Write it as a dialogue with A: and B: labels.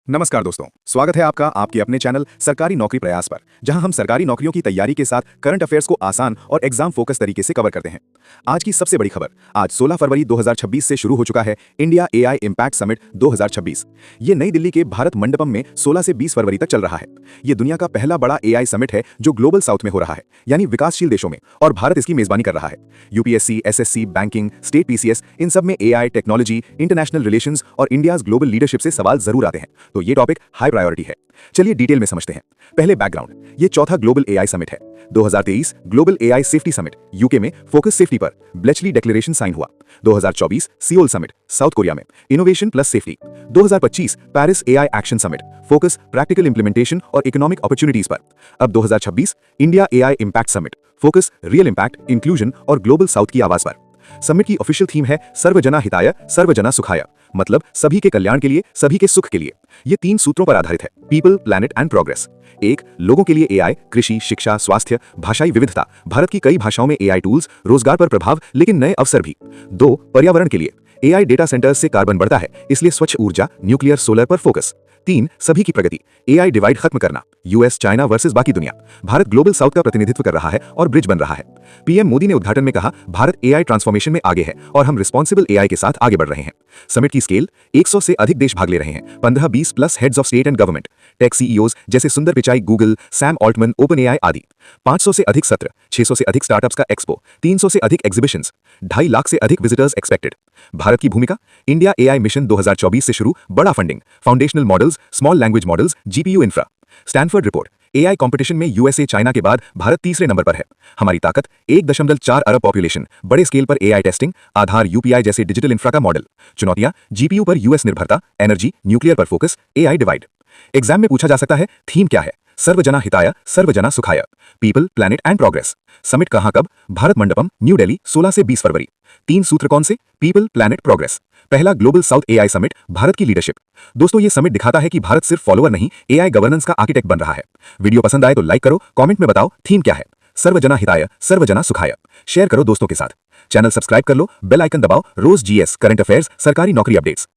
A: नमस्कार दोस्तों, स्वागत है आपका आपके अपने चैनल सरकारी नौकरी प्रयास पर, जहां हम सरकारी नौकरियों की तैयारी के साथ करंट अफेयर्स को आसान और एग्जाम फोकस तरीके से कवर करते हैं। आज की सबसे बड़ी खबर, आज 16 फरवरी 2026 से शुरू हो चुका है इंडिया एआई इम्पैक्ट समिट 2026। ये नई दिल्ली के भारत मंडपम में 16 से 20 फरवरी तक चल रहा है। ये दुनिया का पहला बड़ा एआई समिट है जो ग्लोबल साउथ में हो रहा है, यानी विकासशील देशों में, और भारत इसकी मेजबानी कर रहा है। UPSC, SSC, banking, state PCS, इन सब में एआई, टेक्नोलॉजी, इंटरनेशनल रिलेशंस और इंडियाज ग्लोबल लीडरशिप से सवाल जरूर आते हैं, तो ये टॉपिक हाई प्रायोरिटी है। चलिए डिटेल में समझते हैं। पहले बैकग्राउंड, ये चौथा ग्लोबल एआई समिट है। 2023 global AI safety summit UK में फोकस सेफ्टी पर ब्लेचली डिक्लेरेशन साइन हुआ। 2024 सियोल समिट साउथ कोरिया में innovation plus safety. 2025 Paris AI action summit focus practical implementation और इकोनॉमिक अपॉर्चुनिटीज पर। अब 2026 India AI impact summit focus real impact, inclusion और global south की आवाज पर। समिट की ऑफिशियल थीम है सर्वजना हिताय सर्वजना सुखाय, मतलब सभी के कल्याण के लिए, सभी के सुख के लिए। ये 3 सूत्रों पर आधारित है: पीपल, प्लैनेट एंड प्रोग्रेस। 1, लोगों के लिए एआई, कृषि, शिक्षा, स्वास्थ्य, भाषाई विविधता, भारत की कई भाषाओं में एआई टूल्स, रोजगार पर प्रभाव, लेकिन नए अवसर भी। 2, पर्यावरण के लिए, एआई डेटा सेंटर्स से कार्बन बढ़ता है, इसलिए स्वच्छ ऊर्जा, न्यूक्लियर, सोलर पर फोकस। 3, सभी की प्रगति, एआई डिवाइड खत्म करना, यूएस चाइना वर्सेस बाकी दुनिया। भारत ग्लोबल साउथ का प्रतिनिधित्व कर रहा है और ब्रिज बन रहा है। पीएम मोदी ने उद्घाटन में कहा, भारत एआई ट्रांसफॉर्मेशन में आगे है और हम रिस्पॉन्सिबल एआई के साथ आगे बढ़ रहे हैं। समिट की स्केल, 100 से अधिक देश भाग ले रहे हैं, 15-20 plus heads of state and government, tech CEOs जैसे Sundar Pichai, Google, Sam Altman, Open AI आदि। 500 से अधिक सत्र, 600 से अधिक स्टार्टअप्स का एक्सपो, 300 से अधिक एग्जीबिशंस, 2.5 लाख से अधिक विजिटर्स एक्सपेक्टेड। भारत की भूमिका, इंडिया एआई मिशन 2024 से शुरू, बड़ा funding, foundational models, small language models, GPU infra. Stanford report, AI competition में यूएसए चाइना के बाद भारत तीसरे नंबर पर है। हमारी ताकत, 1.4 अरब पॉपुलेशन, बड़े स्केल पर एआई टेस्टिंग, आधार, यूपीआई जैसे डिजिटल इंफ्रा का मॉडल। चुनौतियां, जीपीयू पर यूएस निर्भरता, एनर्जी, न्यूक्लियर पर फोकस, एआई डिवाइड। एग्जाम में पूछा जा सकता है, थीम क्या है? सर्वजना हिताय सर्वजना सुखाय, people, planet and progress. Summit कहां कब? भारत मंडपम, न्यू दिल्ली, 16 से 20 फरवरी। 3 सूत्र कौन से? People, planet, progress. पहला, global south AI summit, Bharat की लीडरशिप। दोस्तों, ये समिट दिखाता है कि भारत सिर्फ फॉलोअर नहीं, एआई गवर्नेंस का आर्किटेक्ट बन रहा है। वीडियो पसंद आए तो लाइक करो, कमेंट में बताओ थीम क्या है। सर्वजना हिताय सर्वजना सुखाय। शेयर करो दोस्तों के साथ। चैनल सब्सक्राइब कर लो, बेल आइकन दबाओ, रोज जीएस, करंट अफेयर्स, सरकारी नौकरी अपडेट्स।